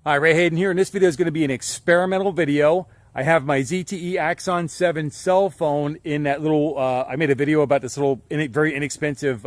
Hi, Ray Hayden here, and this video is going to be an experimental video. I have my ZTE Axon 7 cell phone in that little, I made a video about this little very inexpensive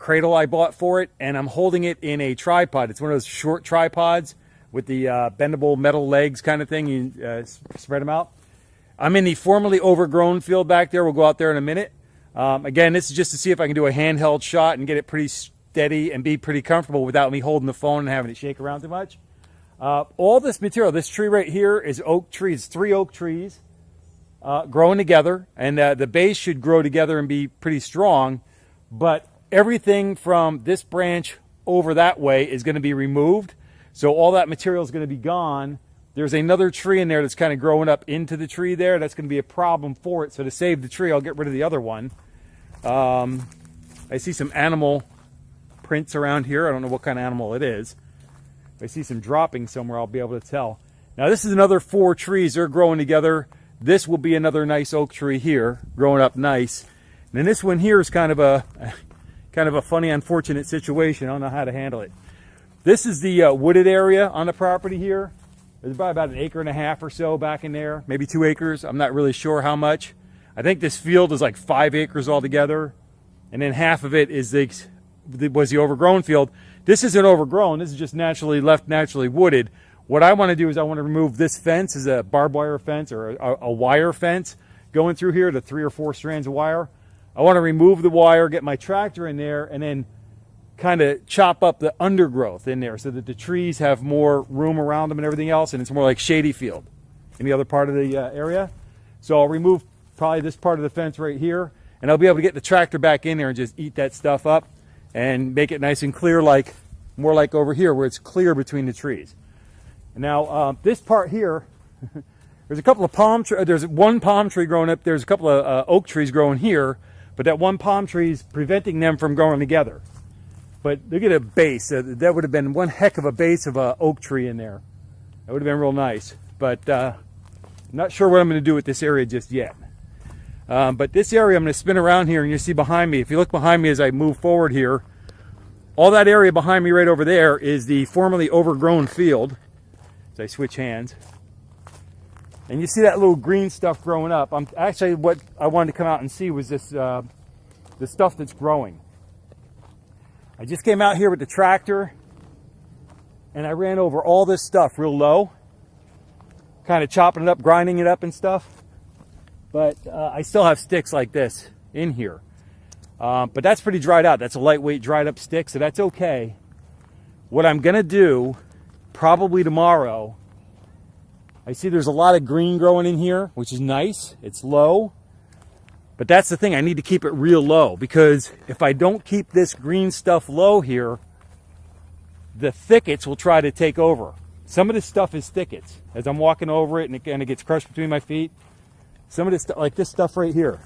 cradle I bought for it, and I'm holding it in a tripod. It's one of those short tripods with the bendable metal legs kind of thing. You spread them out. I'm in the formerly overgrown field back there. We'll go out there in a minute. Again, this is just to see if I can do a handheld shot and get it pretty steady and be pretty comfortable without me holding the phone and having it shake around too much. All this material, this tree right here is oak trees, 3 oak trees growing together, and the base should grow together and be pretty strong, but everything from this branch over that way is going to be removed, so all that material is going to be gone. There's another tree in there that's kind of growing up into the tree there. That's going to be a problem for it, so to save the tree, I'll get rid of the other one. I see some animal prints around here. I don't know what kind of animal it is. If I see some dropping somewhere, I'll be able to tell. Now this is another 4 trees. They're growing together. This will be another nice oak tree here, growing up nice. And then this one here is kind of a funny, unfortunate situation. I don't know how to handle it. This is the wooded area on the property here. There's probably about 1.5 acres or so back in there, maybe 2 acres. I'm not really sure how much. I think this field is like 5 acres altogether, and then half of it was the overgrown field. This isn't overgrown. This is just naturally wooded. What I want to do is I want to remove this fence. This is a barbed wire fence or a wire fence going through here, the 3 or 4 strands of wire. I want to remove the wire, get my tractor in there, and then kind of chop up the undergrowth in there so that the trees have more room around them and everything else, and it's more like shady field in the other part of the area. So I'll remove probably this part of the fence right here, and I'll be able to get the tractor back in there and just eat that stuff up and make it nice and clear, like more like over here where it's clear between the trees. Now this part here, there's a couple of palm trees. There's one palm tree growing up. There's a couple of oak trees growing here, but that one palm tree is preventing them from growing together. But look at a base. That would have been one heck of a base of an oak tree in there. That would have been real nice. But I'm not sure what I'm going to do with this area just yet. But this area, I'm going to spin around here, and you see behind me, if you look behind me as I move forward here, all that area behind me right over there is the formerly overgrown field. As I switch hands. And you see that little green stuff growing up. Actually, what I wanted to come out and see was this, the stuff that's growing. I just came out here with the tractor, and I ran over all this stuff real low, kind of chopping it up, grinding it up and stuff. But I still have sticks like this in here. But that's pretty dried out. That's a lightweight dried up stick, so that's okay. What I'm going to do, probably tomorrow, I see there's a lot of green growing in here, which is nice. It's low. But that's the thing, I need to keep it real low, because if I don't keep this green stuff low here, the thickets will try to take over. Some of this stuff is thickets. As I'm walking over it and it kind of gets crushed between my feet, some of this stuff, like this stuff right here,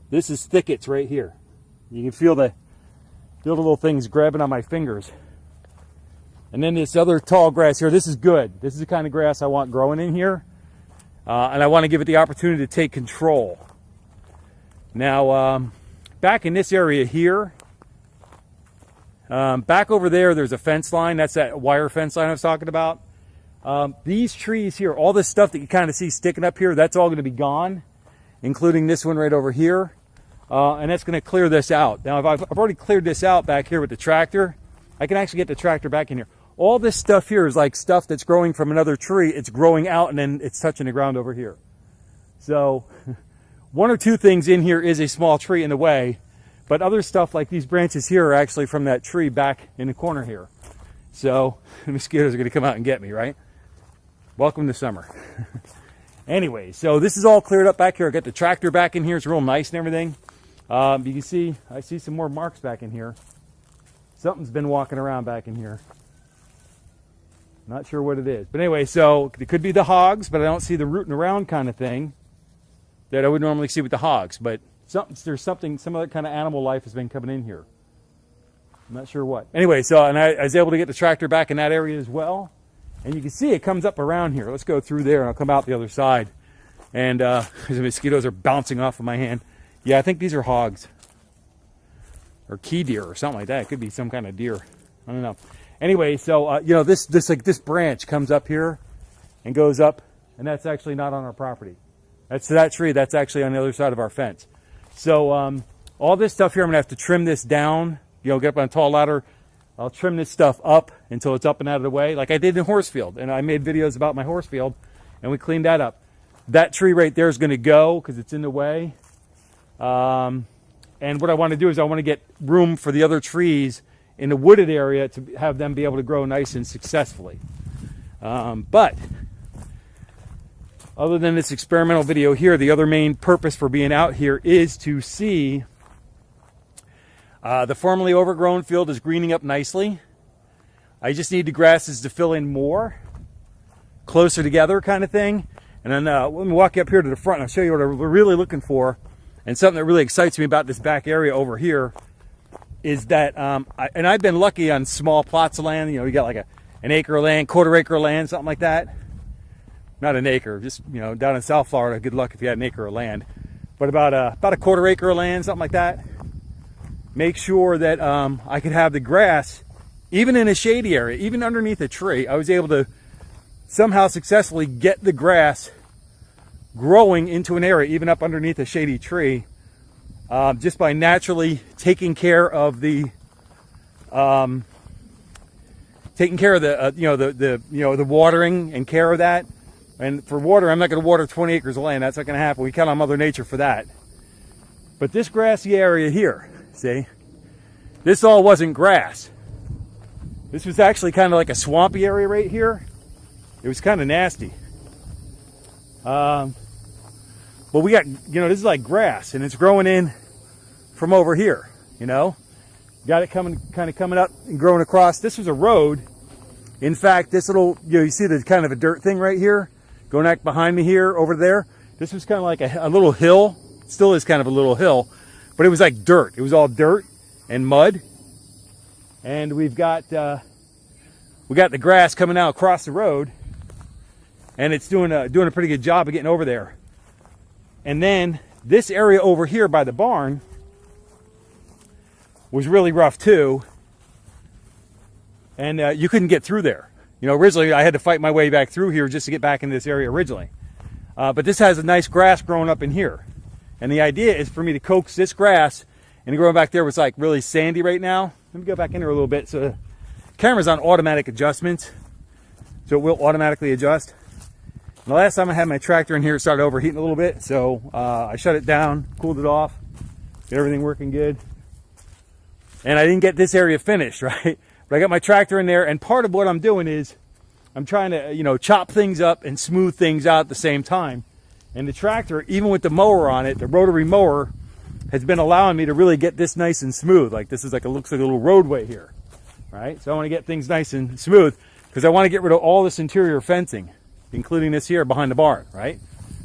this is thickets right here. You can feel the little things grabbing on my fingers. And then this other tall grass here, this is good. This is the kind of grass I want growing in here. And I want to give it the opportunity to take control. Now, back in this area here, back over there, there's a fence line. That's that wire fence line I was talking about. These trees here, all this stuff that you kind of see sticking up here, that's all going to be gone, including this one right over here. And that's going to clear this out. Now, if I've already cleared this out back here with the tractor, I can actually get the tractor back in here. All this stuff here is like stuff that's growing from another tree. It's growing out and then it's touching the ground over here. So 1 or 2 things in here is a small tree in the way, but other stuff like these branches here are actually from that tree back in the corner here. So the mosquitoes are going to come out and get me, right? Welcome to summer. Anyway, so this is all cleared up back here. I got the tractor back in here. It's real nice and everything. You can see, I see some more marks back in here. Something's been walking around back in here. Not sure what it is. But anyway, so it could be the hogs, but I don't see the rooting around kind of thing that I would normally see with the hogs. But there's some other kind of animal life has been coming in here. I'm not sure what. Anyway, so and I was able to get the tractor back in that area as well. And you can see it comes up around here. Let's go through there and I'll come out the other side. And the mosquitoes are bouncing off of my hand. Yeah, I think these are hogs. Or key deer or something like that. It could be some kind of deer. I don't know. Anyway, so you know, this branch comes up here and goes up, and that's actually not on our property. That's that tree. That's actually on the other side of our fence. So all this stuff here, I'm gonna have to trim this down. You know, get up on a tall ladder. I'll trim this stuff up until it's up and out of the way, like I did in Horsefield. And I made videos about my Horsefield, and we cleaned that up. That tree right there is going to go because it's in the way. And what I want to do is I want to get room for the other trees in the wooded area to have them be able to grow nice and successfully. But other than this experimental video here, the other main purpose for being out here is to see the formerly overgrown field is greening up nicely. I just need the grasses to fill in more, closer together kind of thing. And then let me walk you up here to the front and I'll show you what we're really looking for. And something that really excites me about this back area over here is that, I've been lucky on small plots of land. You know, you got like an acre of land, quarter acre of land, something like that. Not an acre, just, you know, down in South Florida, good luck if you had an acre of land. But about a quarter acre of land, something like that. Make sure that I could have the grass, even in a shady area, even underneath a tree. I was able to somehow successfully get the grass growing into an area, even up underneath a shady tree, just by naturally taking care of the the watering and care of that. And for water, I'm not going to water 20 acres of land. That's not going to happen. We count on Mother Nature for that. But this grassy area here, see, this all wasn't grass. This was actually kind of like a swampy area right here. It was kind of nasty. But we got, you know, this is like grass, and it's growing in from over here, you know. Got it coming up and growing across. This was a road. In fact, this little, you know, you see the kind of a dirt thing right here, going back behind me here, over there. This was kind of like a little hill. It still is kind of a little hill, but it was like dirt. It was all dirt and mud. And we got the grass coming out across the road, and it's doing a pretty good job of getting over there. And then this area over here by the barn was really rough too, and you couldn't get through there. You know, originally I had to fight my way back through here just to get back in this area originally. But this has a nice grass growing up in here, and the idea is for me to coax this grass, and growing back there was like really sandy right now. Let me go back in here a little bit. So the camera's on automatic adjustments, so it will automatically adjust. And the last time I had my tractor in here, it started overheating a little bit, so I shut it down, cooled it off, get everything working good. And I didn't get this area finished, right? But I got my tractor in there, and part of what I'm doing is I'm trying to, you know, chop things up and smooth things out at the same time. And the tractor, even with the mower on it, the rotary mower, has been allowing me to really get this nice and smooth. Like this is like looks like a little roadway here, right? So I want to get things nice and smooth because I want to get rid of all this interior fencing, including this here behind the barn, right?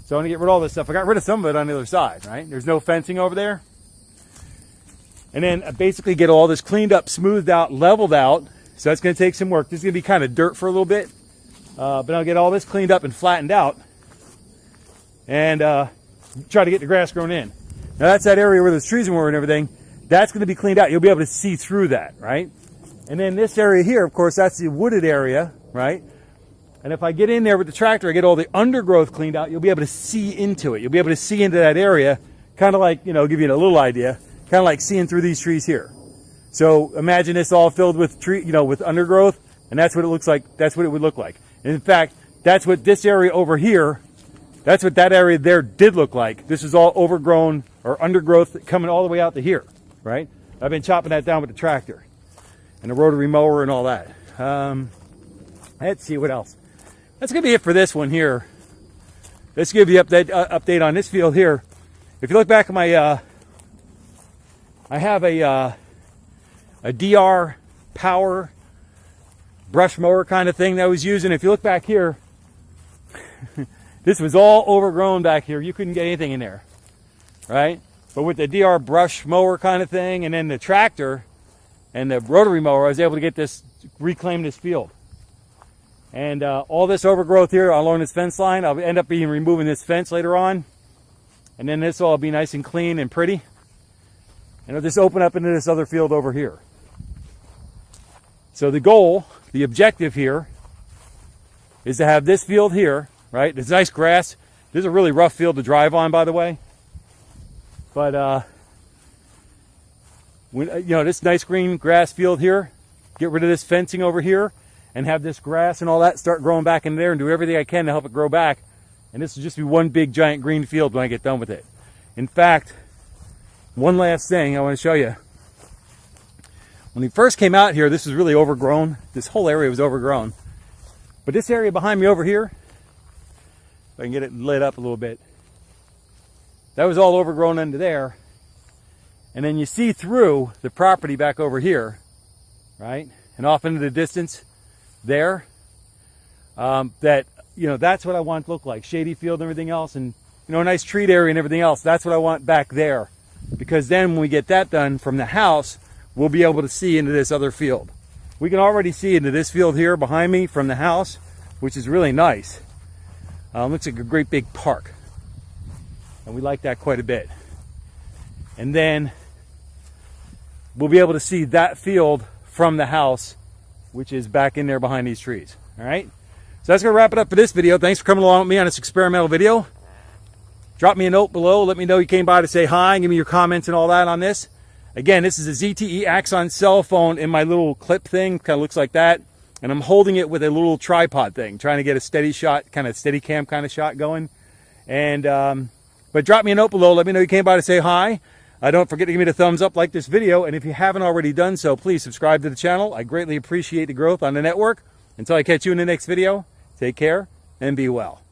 So I want to get rid of all this stuff. I got rid of some of it on the other side, right? There's no fencing over there. And then basically get all this cleaned up, smoothed out, leveled out. So that's going to take some work. This is going to be kind of dirt for a little bit. But I'll get all this cleaned up and flattened out. And try to get the grass grown in. Now that's that area where those trees were and everything. That's going to be cleaned out. You'll be able to see through that, right? And then this area here, of course, that's the wooded area, right? And if I get in there with the tractor, I get all the undergrowth cleaned out, you'll be able to see into it. You'll be able to see into that area, kind of like, you know, give you a little idea. Kind of like seeing through these trees here. So imagine this all filled with tree, you know, with undergrowth, and that's what it looks like. That's what it would look like. And in fact, that's what this area over here, that's what that area there did look like. This is all overgrown or undergrowth coming all the way out to here, right? I've been chopping that down with the tractor and the rotary mower and all that. Let's see what else. That's gonna be it for this one here. Let's give you an update on this field here. If you look back at my I have a DR power brush mower kind of thing that I was using. If you look back here, this was all overgrown back here. You couldn't get anything in there, right? But with the DR brush mower kind of thing, and then the tractor and the rotary mower, I was able to get this, reclaim this field. And all this overgrowth here along this fence line, I'll end up removing this fence later on. And then this will all be nice and clean and pretty. And it'll just open up into this other field over here. So the goal, the objective here, is to have this field here, right? It's nice grass. This is a really rough field to drive on, by the way. But, this nice green grass field here, get rid of this fencing over here, and have this grass and all that start growing back in there, and do everything I can to help it grow back. And this will just be one big giant green field when I get done with it. In fact, one last thing I want to show you. When we first came out here, this was really overgrown. This whole area was overgrown. But this area behind me over here, if I can get it lit up a little bit, that was all overgrown into there. And then you see through the property back over here, right? And off into the distance there, that's what I want it to look like. Shady field and everything else, and a nice treat area and everything else. That's what I want back there. Because then when we get that done from the house, we'll be able to see into this other field. We can already see into this field here behind me from the house, which is really nice. Looks like a great big park. And we like that quite a bit. And then we'll be able to see that field from the house, which is back in there behind these trees. All right? So that's going to wrap it up for this video. Thanks for coming along with me on this experimental video. Drop me a note below. Let me know you came by to say hi and give me your comments and all that on this. Again, this is a ZTE Axon cell phone in my little clip thing. Kind of looks like that. And I'm holding it with a little tripod thing, trying to get a steady shot, kind of steady cam kind of shot going. And but drop me a note below. Let me know you came by to say hi. Don't forget to give me the thumbs up, like this video. And if you haven't already done so, please subscribe to the channel. I greatly appreciate the growth on the network. Until I catch you in the next video, take care and be well.